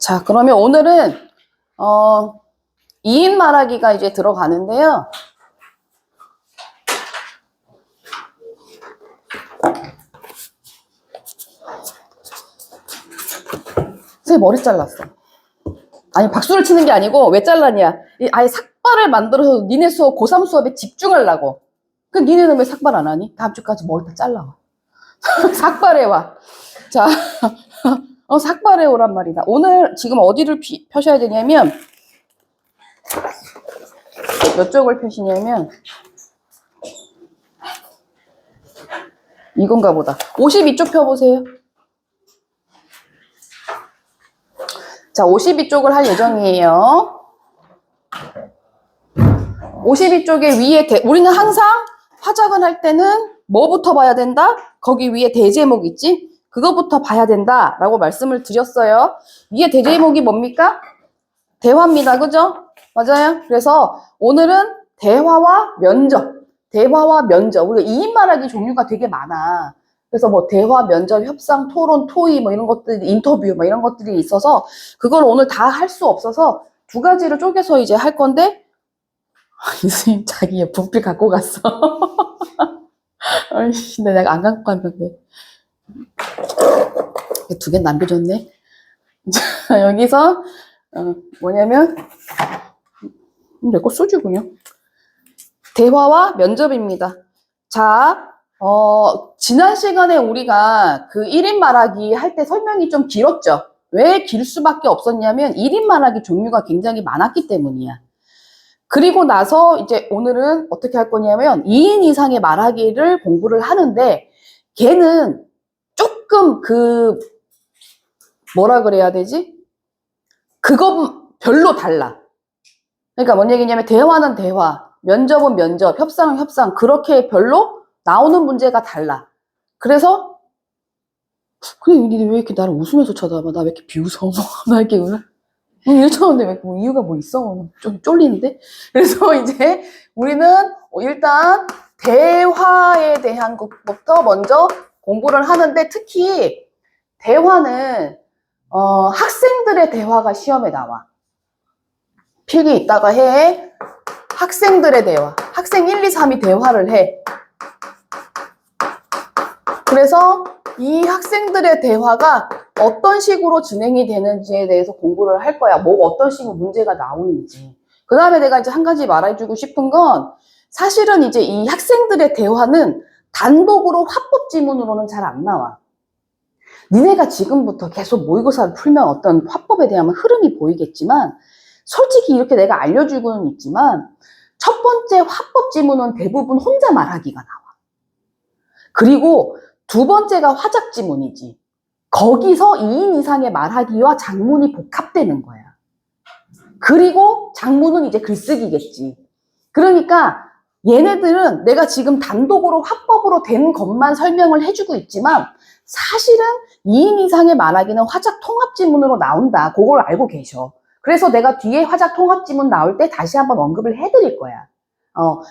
자, 그러면 오늘은 2인 말하기가 이제 들어가는데요. 선생님 머리 잘랐어. 아니 박수를 치는 게 아니고 왜 잘랐냐. 아예 삭발을 만들어서 니네 수업 고3 수업에 집중하려고. 그 니네는 왜 삭발 안 하니? 다음 주까지 머리 다 잘라와. 삭발해와. 자, 삭발해 오란 말이다. 오늘 지금 어디를 펴셔야 되냐면 몇 쪽을 펴시냐면 이건가 보다. 52쪽 펴보세요. 자, 52쪽을 할 예정이에요. 52쪽에 위에 우리는 항상 화작을 할 때는 뭐부터 봐야 된다? 거기 위에 대제목 있지? 그거부터 봐야 된다 라고 말씀을 드렸어요. 위에 대제목이 뭡니까? 대화입니다. 그죠? 맞아요. 그래서 오늘은 대화와 면접. 대화와 면접. 우리가 2인 말하기 종류가 되게 많아. 그래서 뭐 대화, 면접, 협상, 토론, 토의 뭐 이런 것들, 인터뷰 뭐 이런 것들이 있어서 그걸 오늘 다 할 수 없어서 두 가지로 쪼개서 이제 할 건데 이 선생님 자기 분필 갖고 갔어. 아이씨, 내가 안 갖고 갔는데 두 개 남겨줬네. 자, 여기서 뭐냐면 내 거 소주군요. 대화와 면접입니다. 자, 지난 시간에 우리가 그 1인 말하기 할 때 설명이 좀 길었죠. 왜 길 수밖에 없었냐면 1인 말하기 종류가 굉장히 많았기 때문이야. 그리고 나서 이제 오늘은 어떻게 할 거냐면 2인 이상의 말하기를 공부를 하는데 걔는 조금 뭐라 그래야 되지? 그건 별로 달라. 그러니까 뭔 얘기냐면 대화는 대화, 면접은 면접, 협상은 협상, 그렇게 별로 나오는 문제가 달라. 그래서 근데 니네 왜 이렇게 나를 웃으면서 쳐다봐? 나 왜 이렇게 비웃어? 나 이렇게 웃어? 이러는데 왜 이유가 뭐 있어? 좀 쫄리는데? 그래서 이제 우리는 일단 대화에 대한 것부터 먼저 공부를 하는데 특히 대화는 학생들의 대화가 시험에 나와. 필기 있다가 해. 학생들의 대화. 학생 1, 2, 3이 대화를 해. 그래서 이 학생들의 대화가 어떤 식으로 진행이 되는지에 대해서 공부를 할 거야. 뭐 어떤 식으로 문제가 나오는지. 그 다음에 내가 이제 한 가지 말해주고 싶은 건 사실은 이제 이 학생들의 대화는 단독으로 화법 지문으로는 잘 안 나와. 니네가 지금부터 계속 모의고사를 풀면 어떤 화법에 대한 흐름이 보이겠지만 솔직히 이렇게 내가 알려주고는 있지만 첫 번째 화법 지문은 대부분 혼자 말하기가 나와. 그리고 두 번째가 화작 지문이지. 거기서 2인 이상의 말하기와 작문이 복합되는 거야. 그리고 작문은 이제 글쓰기겠지. 그러니까 얘네들은 내가 지금 단독으로 화법으로 된 것만 설명을 해주고 있지만 사실은 2인 이상의 말하기는 화작 통합 지문으로 나온다. 그걸 알고 계셔. 그래서 내가 뒤에 화작 통합 지문 나올 때 다시 한번 언급을 해드릴 거야.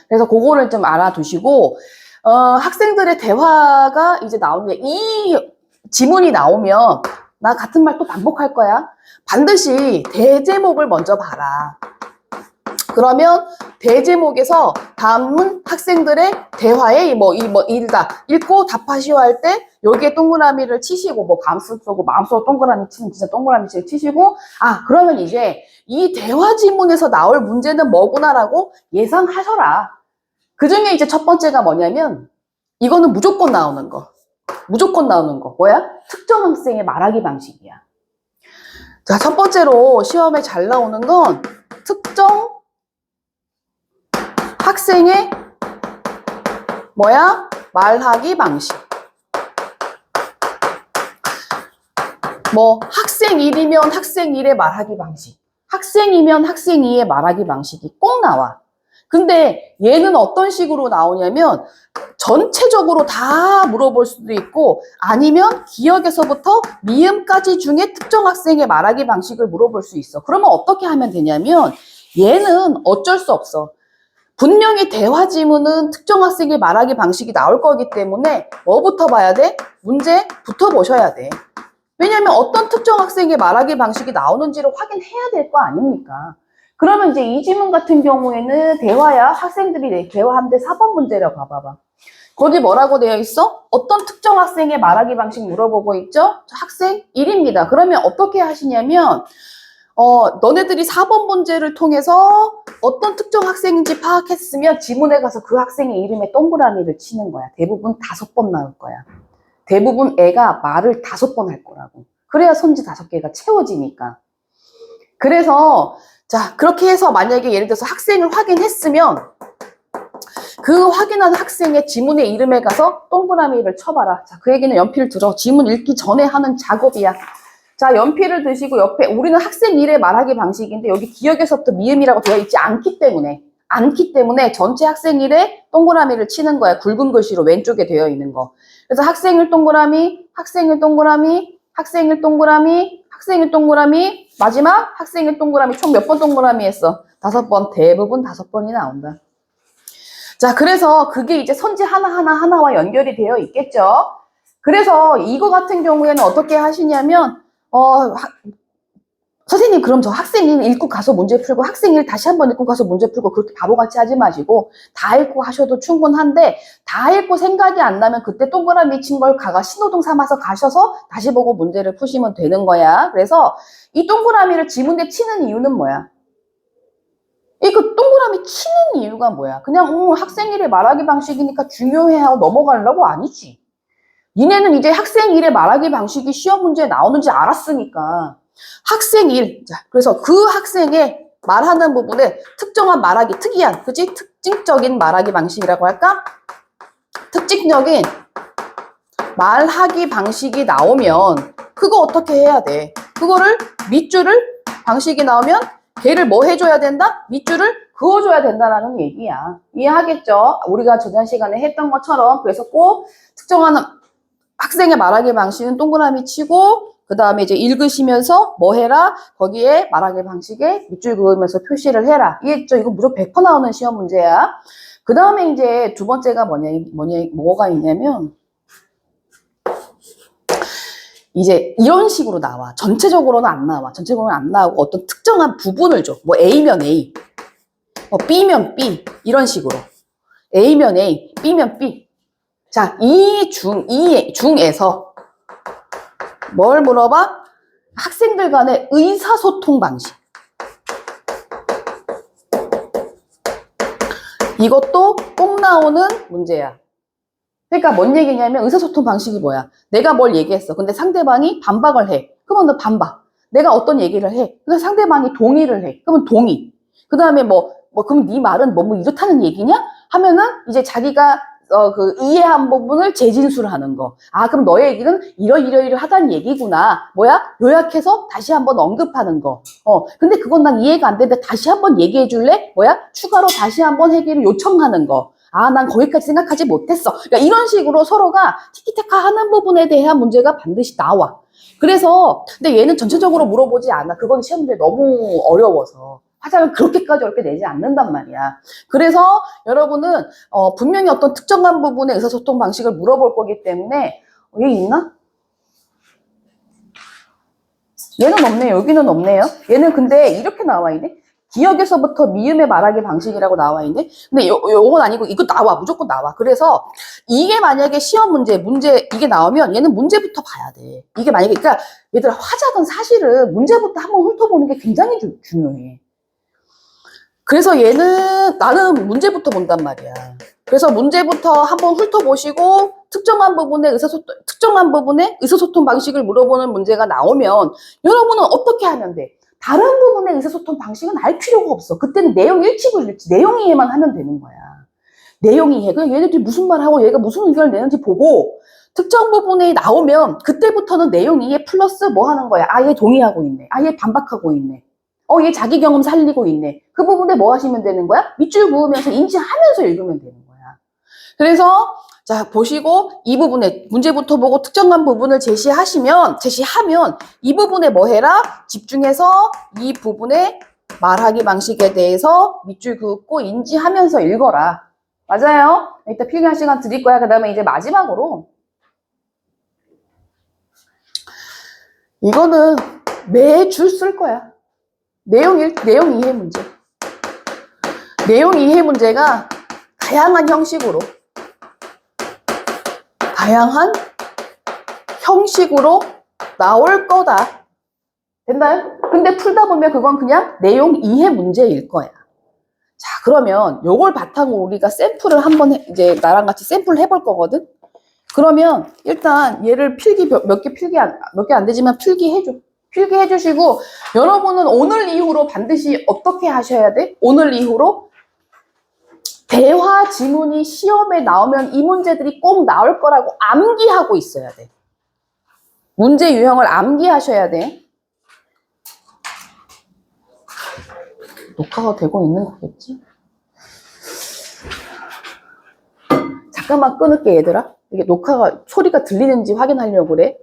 그래서 그거를 좀 알아두시고 학생들의 대화가 이제 나오는데 이 지문이 나오면 나 같은 말 또 반복할 거야. 반드시 대제목을 먼저 봐라. 그러면 대제목에서 다음은 학생들의 대화에 일다 읽고 답하시오 할 때 여기에 동그라미를 치시고 뭐 감수 쓰고 마음속으로 동그라미 치면 진짜 동그라미 치시고 그러면 이제 이 대화 지문에서 나올 문제는 뭐구나라고 예상하셔라. 그 중에 이제 첫 번째가 뭐냐면 이거는 무조건 나오는 거. 무조건 나오는 거. 뭐야? 특정 학생의 말하기 방식이야. 자, 첫 번째로 시험에 잘 나오는 건 특정 학생의 말하기 방식. 뭐 학생 1이면 학생 1의 말하기 방식. 학생이면 학생 2의 말하기 방식이 꼭 나와. 근데 얘는 어떤 식으로 나오냐면 전체적으로 다 물어볼 수도 있고 아니면 기억에서부터 미음까지 중에 특정 학생의 말하기 방식을 물어볼 수 있어. 그러면 어떻게 하면 되냐면 얘는 어쩔 수 없어. 분명히 대화 지문은 특정 학생의 말하기 방식이 나올 거기 때문에 뭐부터 봐야 돼? 문제부터 보셔야 돼. 왜냐하면 어떤 특정 학생의 말하기 방식이 나오는지를 확인해야 될 거 아닙니까? 그러면 이제 이 지문 같은 경우에는 대화야 학생들이 대화하는데 4번 문제라고 봐봐봐. 거기 뭐라고 되어 있어? 어떤 특정 학생의 말하기 방식 물어보고 있죠? 학생 1입니다. 그러면 어떻게 하시냐면 너네들이 4번 문제를 통해서 어떤 특정 학생인지 파악했으면 지문에 가서 그 학생의 이름에 동그라미를 치는 거야. 대부분 5번 나올 거야. 대부분 애가 말을 5번 할 거라고. 그래야 선지 5개가 채워지니까. 그래서 자 그렇게 해서 만약에 예를 들어서 학생을 확인했으면 그 확인한 학생의 지문의 이름에 가서 동그라미를 쳐봐라. 자, 그 얘기는 연필 들어. 지문 읽기 전에 하는 작업이야. 자, 연필을 드시고 옆에 우리는 학생 일의 말하기 방식인데 여기 기억에서부터 미음이라고 되어 있지 않기 때문에 전체 학생 일에 동그라미를 치는 거야. 굵은 글씨로 왼쪽에 되어 있는 거. 그래서 학생일 동그라미, 학생일 동그라미, 학생일 동그라미, 학생일 동그라미, 마지막 학생일 동그라미. 총 몇 번 동그라미 했어? 5번. 대부분 5번이 나온다. 자, 그래서 그게 이제 선지 하나와 연결이 되어 있겠죠. 그래서 이거 같은 경우에는 어떻게 하시냐면 선생님 그럼 저 학생일 읽고 가서 문제 풀고 학생일 다시 한번 읽고 가서 문제 풀고 그렇게 바보같이 하지 마시고 다 읽고 하셔도 충분한데 다 읽고 생각이 안 나면 그때 동그라미 친 걸 신호등 삼아서 가셔서 다시 보고 문제를 푸시면 되는 거야. 그래서 이 동그라미를 지문에 치는 이유는 뭐야? 이거 동그라미 치는 이유가 뭐야? 그냥 학생일의 말하기 방식이니까 중요해 하고 넘어가려고 아니지. 니네는 이제 학생일의 말하기 방식이 시험 문제에 나오는지 알았으니까 학생일, 자, 그래서 그 학생의 말하는 부분에 특정한 말하기, 특이한, 그치? 특징적인 말하기 방식이라고 할까? 특징적인 말하기 방식이 나오면 그거 어떻게 해야 돼? 그거를 밑줄을 방식이 나오면 걔를 뭐 해줘야 된다? 밑줄을 그어줘야 된다라는 얘기야. 이해하겠죠? 우리가 저전 시간에 했던 것처럼 그래서 꼭 특정한 학생의 말하기 방식은 동그라미 치고 그 다음에 이제 읽으시면서 뭐 해라? 거기에 말하기 방식에 밑줄 그으면서 표시를 해라. 이해했죠? 이거 무조건 100% 나오는 시험 문제야. 그 다음에 이제 두 번째가 뭐가 있냐면 이제 이런 식으로 나와. 전체적으로는 안 나와. 전체적으로는 안 나오고 어떤 특정한 부분을 줘. 뭐 A면 A, B면 B 이런 식으로. A면 A, B면 B. 자, 이 중에서 뭘 물어봐? 학생들 간의 의사소통 방식. 이것도 꼭 나오는 문제야. 그러니까 뭔 얘기냐면 의사소통 방식이 뭐야? 내가 뭘 얘기했어. 근데 상대방이 반박을 해. 그러면 너 반박. 내가 어떤 얘기를 해. 근데 상대방이 동의를 해. 그러면 동의. 그 다음에 그럼 네 말은 뭐 이렇다는 얘기냐? 하면은 이제 자기가 그 이해한 부분을 재진술하는 거. 아, 그럼 너의 얘기는 이러이러하다는 얘기구나. 뭐야? 요약해서 다시 한번 언급하는 거. 근데 그건 난 이해가 안 되는데 다시 한번 얘기해 줄래? 뭐야? 추가로 다시 한번 해결을 요청하는 거. 아, 난 거기까지 생각하지 못했어. 그러니까 이런 식으로 서로가 티키타카 하는 부분에 대한 문제가 반드시 나와. 그래서, 근데 얘는 전체적으로 물어보지 않아. 그건 시험 문제 너무 어려워서. 화장을 그렇게까지 어렵게 내지 않는단 말이야. 그래서 여러분은 분명히 어떤 특정한 부분의 의사소통 방식을 물어볼 거기 때문에 얘 있나? 얘는 없네요. 여기는 없네요. 얘는 근데 이렇게 나와 있네. 기억에서부터 미음의 말하기 방식이라고 나와 있네. 근데 요건 아니고 이거 나와. 무조건 나와. 그래서 이게 만약에 시험 문제 이게 나오면 얘는 문제부터 봐야 돼. 이게 만약에 그러니까 얘들아 화작은 사실은 문제부터 한번 훑어보는 게 굉장히 중요해. 그래서 나는 문제부터 본단 말이야. 그래서 문제부터 한번 훑어보시고 특정한 부분의 의사소통 방식을 물어보는 문제가 나오면 여러분은 어떻게 하면 돼? 다른 부분의 의사소통 방식은 알 필요가 없어. 그때는 내용 일치불일치, 내용 이해만 하면 되는 거야. 내용 이해. 그냥 얘네들이 무슨 말하고 얘가 무슨 의견을 내는지 보고 특정 부분에 나오면 그때부터는 내용 이해 플러스 뭐 하는 거야? 아, 얘 동의하고 있네. 아, 얘 반박하고 있네. 얘 자기 경험 살리고 있네. 그 부분에 뭐 하시면 되는 거야? 밑줄 그으면서 인지하면서 읽으면 되는 거야. 그래서 자 보시고 이 부분에 문제부터 보고 특정한 부분을 제시하면 이 부분에 뭐 해라? 집중해서 이 부분의 말하기 방식에 대해서 밑줄 그고 인지하면서 읽어라. 맞아요? 이따 필기할 시간 드릴 거야. 그 다음에 이제 마지막으로 이거는 매주 쓸 거야. 내용 이해 문제. 내용 이해 문제가 다양한 형식으로 나올 거다. 됐나요? 근데 풀다 보면 그건 그냥 내용 이해 문제일 거야. 자, 그러면 요걸 바탕으로 우리가 샘플을 한번 이제 나랑 같이 샘플을 해볼 거거든? 그러면 일단 얘를 몇 개 안 되지만 필기해줘. 필기해주시고, 여러분은 오늘 이후로 반드시 어떻게 하셔야 돼? 오늘 이후로 대화 지문이 시험에 나오면 이 문제들이 꼭 나올 거라고 암기하고 있어야 돼. 문제 유형을 암기하셔야 돼. 녹화가 되고 있는 거겠지? 잠깐만 끊을게, 얘들아. 이게 녹화가, 소리가 들리는지 확인하려고 그래.